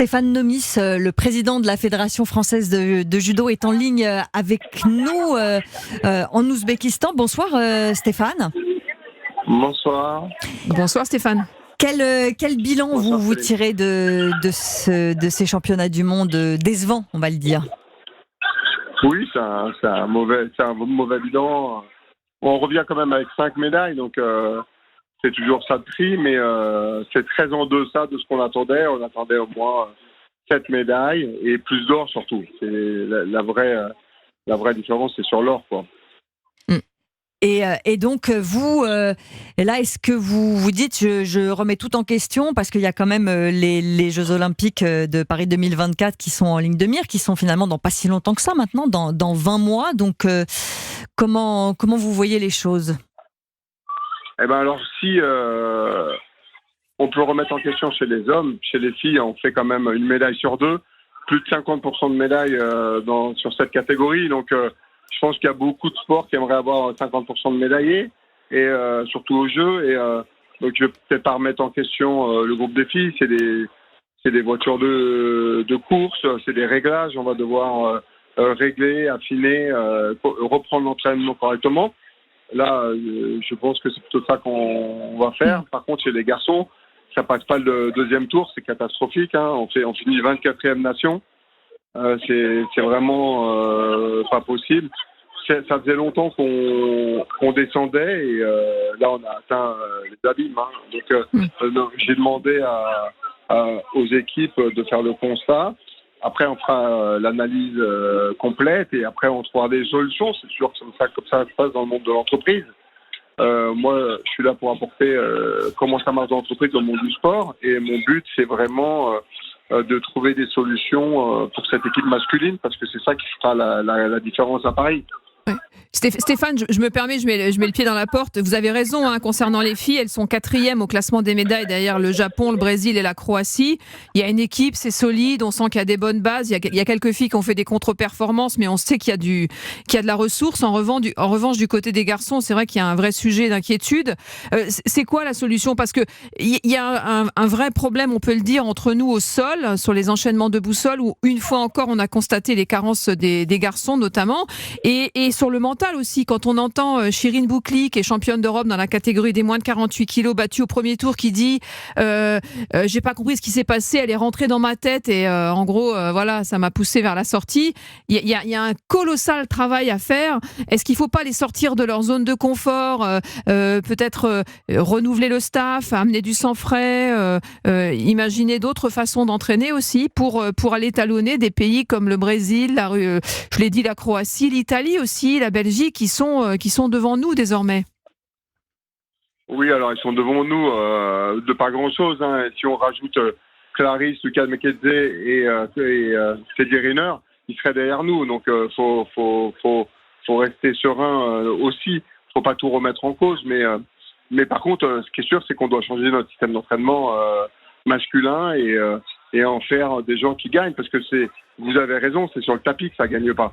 Stéphane Nomis, le président de la Fédération française de judo, est en ligne avec nous en Ouzbékistan. Bonsoir Stéphane. Bonsoir. Bonsoir Stéphane. Quel bilan vous tirez de ces championnats du monde décevants, on va le dire? Oui, c'est un mauvais bilan. On revient quand même avec 5 médailles, donc c'est toujours ça de prix, mais c'est très en deçà de ce qu'on attendait. On attendait au moins 7 médailles et plus d'or surtout. C'est la vraie différence, c'est sur l'or, quoi. Et donc vous, là, est-ce que vous dites, je remets tout en question parce qu'il y a quand même les Jeux Olympiques de Paris 2024 qui sont en ligne de mire, qui sont finalement dans pas si longtemps que ça maintenant, dans 20 mois. Donc comment vous voyez les choses? Eh ben alors si on peut remettre en question chez les hommes, chez les filles, on fait quand même une médaille sur 2, plus de 50% de médailles sur cette catégorie. Donc je pense qu'il y a beaucoup de sports qui aimeraient avoir 50% de médaillés, et surtout aux Jeux. Et donc je vais peut-être pas remettre en question le groupe des filles. C'est des voitures de course, c'est des réglages. On va devoir régler, affiner, reprendre l'entraînement correctement. Là, je pense que c'est plutôt ça qu'on va faire. Par contre, chez les garçons, ça passe pas le deuxième tour, c'est catastrophique. On finit 24e nation. C'est vraiment pas possible. Ça faisait longtemps qu'on descendait, et là on a atteint les abîmes. Donc j'ai demandé aux équipes de faire le constat. Après on fera l'analyse complète, et après on trouvera des solutions. C'est sûr que c'est comme ça se passe dans le monde de l'entreprise. Moi je suis là pour apporter comment ça marche dans l'entreprise, dans le monde du sport, et mon but c'est vraiment de trouver des solutions pour cette équipe masculine, parce que c'est ça qui fera la différence à Paris. Ouais. Stéphane, je me permets, je mets le pied dans la porte. Vous avez raison, concernant les filles, elles sont 4e au classement des médailles derrière le Japon, le Brésil et la Croatie. Il y a une équipe, c'est solide, on sent qu'il y a des bonnes bases. Il y a quelques filles qui ont fait des contre-performances, mais on sait qu'il y a de la ressource. En revanche, du côté des garçons, c'est vrai qu'il y a un vrai sujet d'inquiétude. C'est quoi la solution? Parce que il y a un vrai problème, on peut le dire, entre nous au sol, sur les enchaînements de boussole, où une fois encore, on a constaté les carences des garçons notamment, et sur le mental aussi, quand on entend Chirine Boukli, qui est championne d'Europe dans la catégorie des moins de 48 kilos, battue au premier tour, qui dit j'ai pas compris ce qui s'est passé, elle est rentrée dans ma tête, et en gros voilà, ça m'a poussé vers la sortie. Il y a un colossal travail à faire. Est-ce qu'il faut pas les sortir de leur zone de confort, peut-être renouveler le staff, amener du sang frais, imaginer d'autres façons d'entraîner aussi pour aller talonner des pays comme le Brésil, je l'ai dit, la Croatie, l'Italie aussi, la Belgique, qui sont devant nous désormais? Oui, alors ils sont devant nous de pas grand-chose. Si on rajoute Clarisse, Lucas Mekedze et Teddy Riner, ils seraient derrière nous. Donc faut rester serein aussi. Faut pas tout remettre en cause, mais par contre, ce qui est sûr, c'est qu'on doit changer notre système d'entraînement masculin, et en faire des gens qui gagnent, parce que vous avez raison, c'est sur le tapis que ça gagne pas.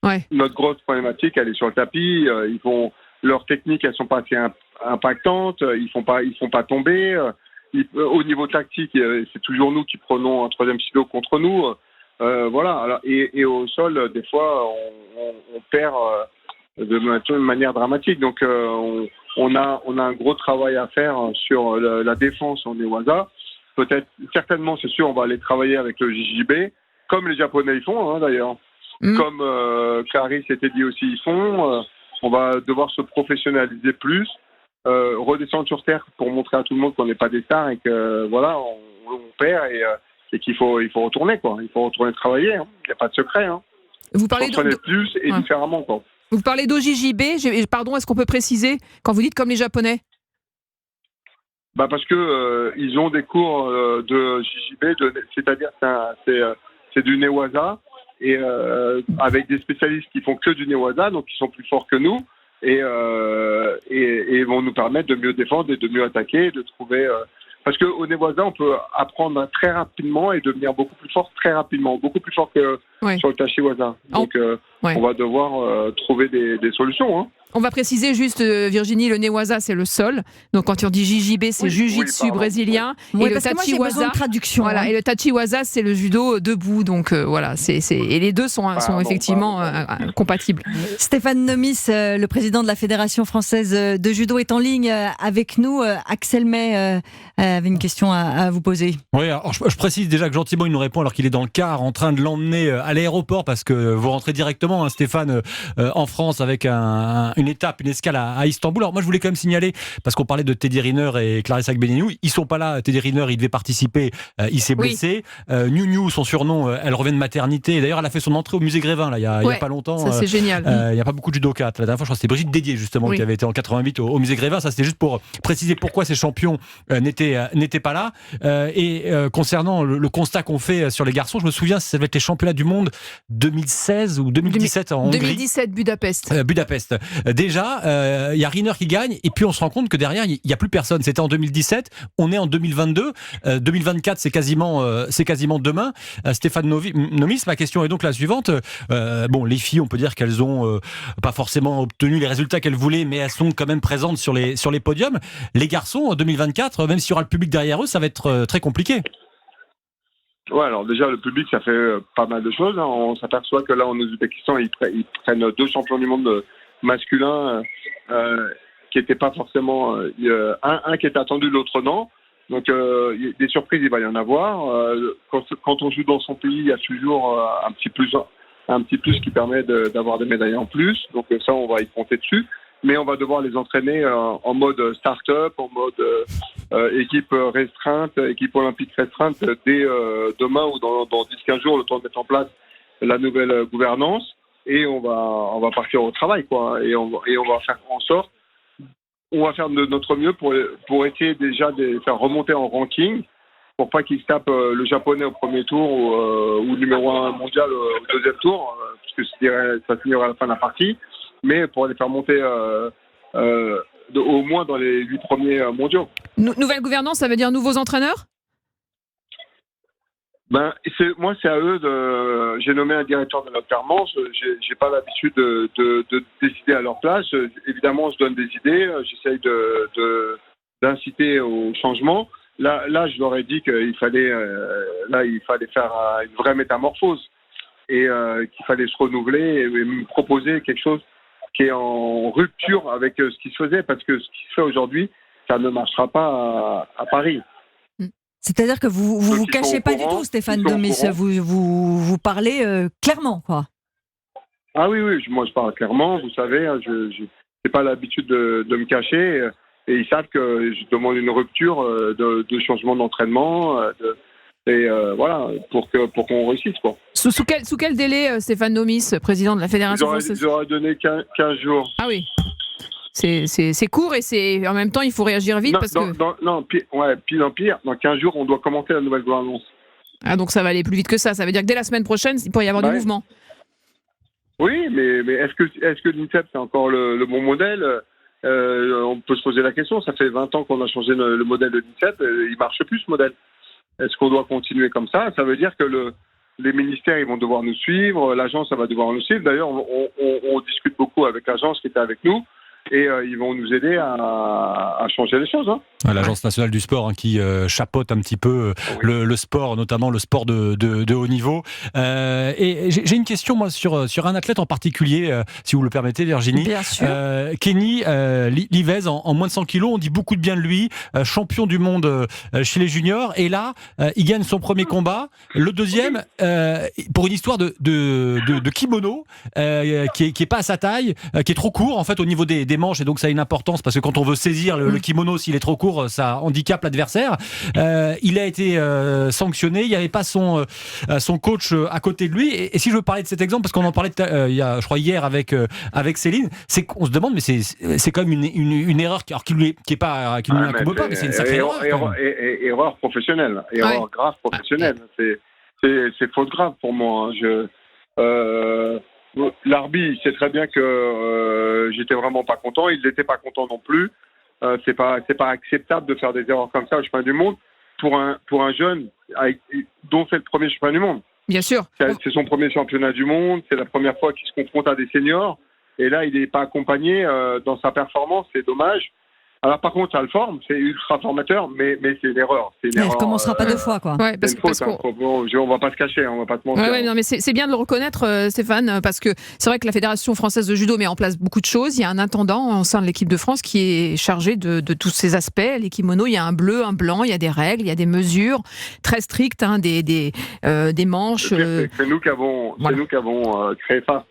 Ouais. Notre grosse problématique, elle est sur le tapis. Leurs techniques, elles sont pas assez impactantes. Ils font pas tomber. Au niveau tactique, c'est toujours nous qui prenons un 3e silo contre nous. Voilà. Alors, et au sol, des fois, on perd de manière dramatique. Donc, on a un gros travail à faire sur la défense en Newaza. Certainement, c'est sûr, on va aller travailler avec le JJB, comme les Japonais y font, d'ailleurs. Comme Clarisse et Teddy aussi y font. On va devoir se professionnaliser plus, redescendre sur terre pour montrer à tout le monde qu'on n'est pas des stars, et que voilà, on perd, et qu'il faut retourner, quoi. Il faut retourner travailler. Il n'y a pas de secret. Vous parlez plus et différemment, quoi. Vous parlez d'OJJB. Pardon, est-ce qu'on peut préciser quand vous dites comme les Japonais? Parce que ils ont des cours de JJB, c'est-à-dire c'est du Newaza. Et avec des spécialistes qui font que du Newaza, donc qui sont plus forts que nous, et vont nous permettre de mieux défendre et de mieux attaquer, de trouver. Parce qu'au Newaza, on peut apprendre très rapidement et devenir beaucoup plus fort très rapidement, beaucoup plus fort que sur le Tashiwaza. Donc on va devoir trouver des solutions. On va préciser juste, Virginie, le Newaza, c'est le sol. Donc, quand on dit JJB, c'est Jiu-Jitsu brésilien. Oui, et parce le que moi, j'ai besoin de traduction. Voilà, et le Tachiwaza, c'est le judo debout. Donc, voilà. Et les deux sont effectivement compatibles. Stéphane Nomis, le président de la Fédération française de judo, est en ligne avec nous. Axel May avait une question à vous poser. Oui, alors je précise déjà que gentiment, il nous répond alors qu'il est dans le car en train de l'emmener à l'aéroport parce que vous rentrez directement, hein, Stéphane, en France avec une escale à Istanbul. Alors moi, je voulais quand même signaler, parce qu'on parlait de Teddy Riner et Clarissa Agbenienou, ils sont pas là. Teddy Riner, il devait participer, il s'est blessé. Niu Niu, son surnom, elle revient de maternité. Et d'ailleurs, elle a fait son entrée au musée Grévin, là, il y a pas longtemps. Ça, c'est génial. Il n'y a pas beaucoup de judokas. La dernière fois, je crois que c'était Brigitte Dédier, justement, qui avait été en 88 au musée Grévin. Ça, c'était juste pour préciser pourquoi ces champions n'étaient pas là. Concernant le constat qu'on fait sur les garçons, je me souviens, ça devait être les championnats du monde 2016 ou 2017 en Hongrie. 2017, Budapest. Budapest. Déjà, il y a Riner qui gagne, et puis on se rend compte que derrière, il n'y a plus personne. C'était en 2017, on est en 2022. 2024, c'est quasiment demain. Stéphane Nomis, ma question est donc la suivante. Les filles, on peut dire qu'elles ont pas forcément obtenu les résultats qu'elles voulaient, mais elles sont quand même présentes sur les podiums. Les garçons, en 2024, même s'il y aura le public derrière eux, ça va être très compliqué. Ouais, alors déjà, le public, ça fait pas mal de choses. Hein. On s'aperçoit que là, en Ouzbékistan, ils prennent 2 champions du monde masculins qui n'étaient pas forcément... un qui était attendu, l'autre non. Donc, des surprises, il va y en avoir. Quand on joue dans son pays, il y a toujours un petit plus qui permet d'avoir des médailles en plus. Donc ça, on va y compter dessus. Mais on va devoir les entraîner en mode start-up, en mode équipe restreinte, équipe olympique restreinte, dès demain ou dans 10-15 jours, le temps de mettre en place la nouvelle gouvernance. Et on va partir au travail, quoi. Et on va faire en sorte, on va faire de notre mieux pour essayer déjà de les faire remonter en ranking, pour pas qu'ils se tapent le japonais au premier tour ou numéro 1 mondial au deuxième tour, puisque ça finirait à la fin de la partie. Mais pour les faire monter au moins dans les 8 premiers mondiaux. Nouvelle gouvernance, ça veut dire nouveaux entraîneurs ? Moi, c'est à eux j'ai nommé un directeur de notre permanence. J'ai pas l'habitude de décider à leur place. Évidemment, je donne des idées. J'essaye d'inciter au changement. Là, je leur ai dit qu'il fallait faire une vraie métamorphose et qu'il fallait se renouveler et me proposer quelque chose qui est en rupture avec ce qui se faisait, parce que ce qui se fait aujourd'hui, ça ne marchera pas à Paris. C'est-à-dire que vous cachez pas du tout, Stéphane Nomis, vous parlez clairement, quoi. Ah oui, moi je parle clairement, vous savez, je n'ai pas l'habitude de me cacher, et ils savent que je demande une rupture de changement d'entraînement, pour qu'on réussisse, quoi. Sous quel délai, Stéphane Nomis, président de la Fédération française ? J'aurais donné 15 jours. Ah oui. C'est court et en même temps, il faut réagir vite pire. Dans 15 jours, on doit commencer la nouvelle gouvernance. Ah, donc ça va aller plus vite que ça. Ça veut dire que dès la semaine prochaine, il pourrait y avoir du mouvement. Oui, mais est-ce que l'INSEP, c'est encore le bon modèle ? On peut se poser la question. Ça fait 20 ans qu'on a changé le modèle de l'INSEP. Il marche plus, ce modèle. Est-ce qu'on doit continuer comme ça ? Ça veut dire que les ministères, ils vont devoir nous suivre. L'agence, ça va devoir nous suivre. D'ailleurs, on discute beaucoup avec l'agence qui était avec nous. Et ils vont nous aider à changer les choses. Hein. L'Agence nationale du sport, qui chapeaute un petit peu le sport, notamment le sport de haut niveau. Et j'ai une question, moi, sur un athlète en particulier, si vous le permettez, Virginie. Bien sûr. Kenny Livez, en moins de 100 kilos, on dit beaucoup de bien de lui, champion du monde chez les juniors. Et là, il gagne son premier combat. Le deuxième, pour une histoire de kimono, qui est pas à sa taille, qui est trop court, en fait, au niveau des manches, et donc ça a une importance parce que quand on veut saisir le kimono, s'il est trop court, ça handicape l'adversaire. Il a été sanctionné, il n'y avait pas son coach à côté de lui. Et si je veux parler de cet exemple, parce qu'on en parlait je crois hier avec Céline, c'est qu'on se demande, mais c'est quand même une erreur qui ne lui incombe pas, mais c'est une sacrée erreur. Erreur professionnelle, erreur grave professionnelle. C'est faute grave pour moi. L'arbitre, il sait très bien que j'étais vraiment pas content. Il n'était pas content non plus. C'est pas acceptable de faire des erreurs comme ça au championnat du monde pour un jeune dont c'est le premier championnat du monde. Bien sûr. C'est son premier championnat du monde. C'est la première fois qu'il se confronte à des seniors. Et là, il n'est pas accompagné dans sa performance, c'est dommage. Alors par contre, ça le forme, c'est ultra formateur, mais c'est une erreur. Elle ne commencera pas deux fois, quoi. Ouais, C'est une faute, on va pas se cacher, on va pas te mentir. Ouais, non, mais c'est bien de le reconnaître, Stéphane, parce que c'est vrai que la Fédération française de judo met en place beaucoup de choses. Il y a un intendant au sein de l'équipe de France qui est chargé de tous ces aspects. Les kimonos, il y a un bleu, un blanc, il y a des règles, il y a des mesures très strictes, des manches. C'est nous qui avons créé ça.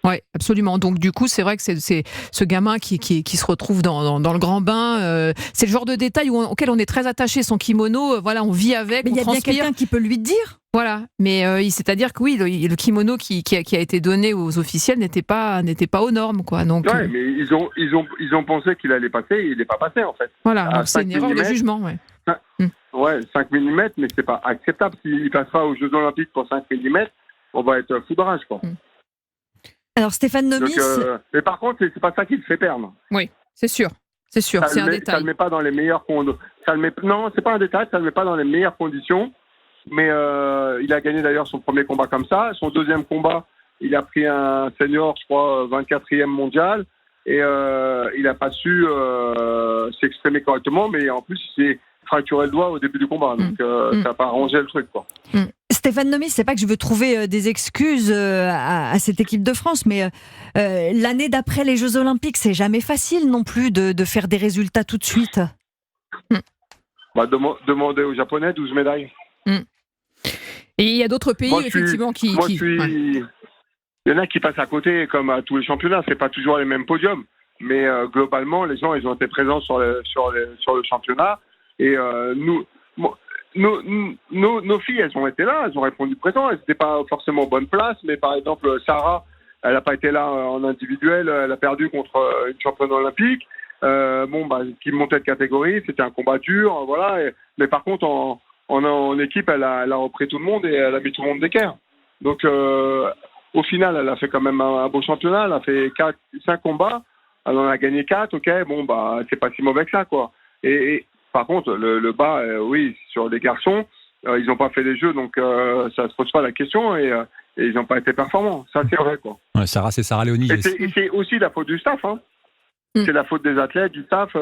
Oui, absolument. Donc du coup, c'est vrai que c'est ce gamin qui se retrouve dans le grand bain. C'est le genre de détail auquel on est très attaché. Son kimono, voilà, on vit avec. Mais il y a bien quelqu'un qui peut lui dire. Voilà, mais c'est-à-dire que oui, le kimono qui a été donné aux officiels n'était pas aux normes, quoi. Donc, ouais, mais ils ont pensé qu'il allait passer, il n'est pas passé en fait. Voilà, c'est une erreur de jugement, ouais. Ouais, 5 mm, mais c'est pas acceptable. S'il passe pas aux Jeux Olympiques pour 5 mm, on va être foudrage, quoi. Alors Stéphane Nomis. Mais par contre, c'est pas ça qui le fait perdre. Oui, c'est sûr. C'est sûr, c'est un détail. Ça le met pas dans les meilleures conditions. Non, c'est pas un détail, ça le met pas dans les meilleures conditions. Mais il a gagné d'ailleurs son premier combat comme ça. Son deuxième combat, il a pris un senior, je crois, 24e mondial. Et il n'a pas su s'exprimer correctement. Mais en plus, il s'est fracturé le doigt au début du combat. Donc, ça n'a pas arrangé le truc, quoi. Stéphane Nomis, c'est pas que je veux trouver des excuses à cette équipe de France, mais l'année d'après les Jeux Olympiques, c'est jamais facile non plus de faire des résultats tout de suite. Demandez aux Japonais 12 médailles. Et il y a d'autres pays, effectivement, qui... Il y en a qui passent à côté, comme à tous les championnats. C'est pas toujours les mêmes podiums. Mais globalement, les gens, ils ont été présents sur le championnat. Et nos filles, elles ont été là, elles ont répondu présent. Elles n'étaient pas forcément aux bonnes places. Mais par exemple, Sarah, elle n'a pas été là en individuel. Elle a perdu contre une championne olympique. Qui montait de catégorie. C'était un combat dur. Voilà. Mais par contre, en équipe, elle a repris tout le monde et elle a mis tout le monde d'équerre. Donc, au final, elle a fait quand même un beau championnat. Elle a fait 5 combats. Elle en a gagné 4. Ok, c'est pas si mauvais que ça, quoi. Et par contre, le bas, oui, sur les garçons, ils n'ont pas fait les jeux, donc ça se pose pas la question et ils n'ont pas été performants. Ça, c'est vrai, quoi. Ouais, c'est Sarah Léonie. Et c'est aussi la faute du staff, hein. C'est la faute des athlètes, du staff.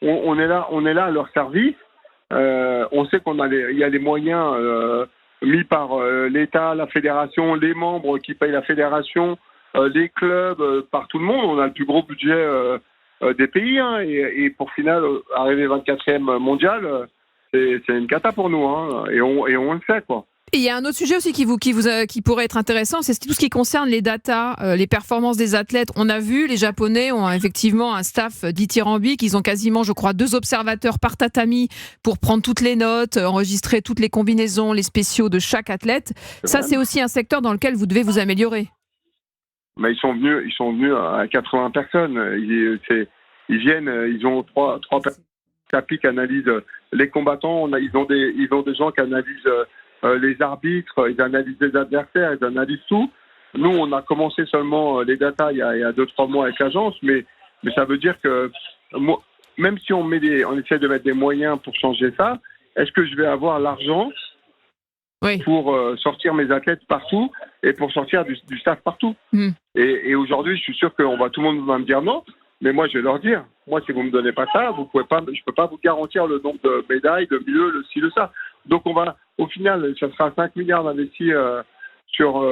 On est là à leur service. On sait il y a les moyens mis par l'État, la fédération, les membres qui payent la fédération, les clubs, par tout le monde. On a le plus gros budget des pays, hein, et pour final arriver 24e mondial, c'est une cata pour nous, hein, et on le sait, quoi. Et il y a un autre sujet aussi qui pourrait être intéressant, c'est tout ce qui concerne les datas, les performances des athlètes. On a vu, les Japonais ont effectivement un staff dithyrambique. Ils ont quasiment, je crois, 2 observateurs par tatami pour prendre toutes les notes, enregistrer toutes les combinaisons, les spéciaux de chaque athlète. C'est aussi un secteur dans lequel vous devez vous améliorer. Mais ils sont venus à 80 personnes. Ils viennent, ils ont trois personnes qui analysent les combattants. Ils ont des gens qui analysent les arbitres, ils analysent les adversaires, ils analysent tout. Nous, on a commencé seulement les datas il y a 2-3 mois avec l'agence, mais ça veut dire que même si on essaie de mettre des moyens pour changer ça, est-ce que je vais avoir l'argent pour sortir mes athlètes partout et pour sortir du staff partout? Et aujourd'hui, je suis sûr que tout le monde va me dire non, mais moi, je vais leur dire, moi, si vous me donnez pas ça, je peux pas vous garantir le nombre de médailles, de mieux, le ci, le ça. Donc, au final, ça sera 5 milliards investis sur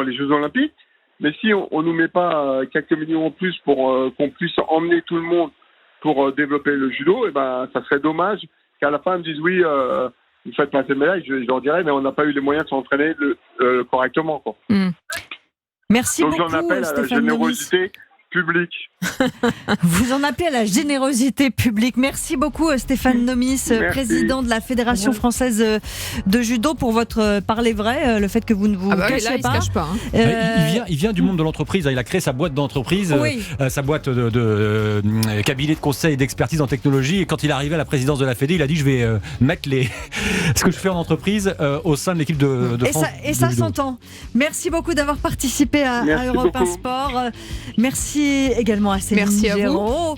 les Jeux Olympiques. Mais si on nous met pas quelques millions en plus pour qu'on puisse emmener tout le monde pour développer le judo, ça serait dommage qu'à la fin, ils me disent oui, vous faites passer de médailles. Je leur dirais, mais on n'a pas eu les moyens de s'entraîner correctement, quoi. Merci beaucoup, j'en appelle à la générosité publique. Vous en appelez à la générosité publique. Merci beaucoup Stéphane Nomis, président de la Fédération française de judo, pour votre parler vrai, le fait que vous ne vous cachiez pas. Il se cache pas, hein. Il vient du monde de l'entreprise. Il a créé sa boîte d'entreprise, sa boîte de cabinet de conseil et d'expertise en technologie. Et quand il est arrivé à la présidence de la Fédé, il a dit je vais mettre ce que je fais en entreprise au sein de l'équipe de France. Et ça s'entend. Merci beaucoup d'avoir participé à Europe 1 Sport. Merci également à Céline Géraud.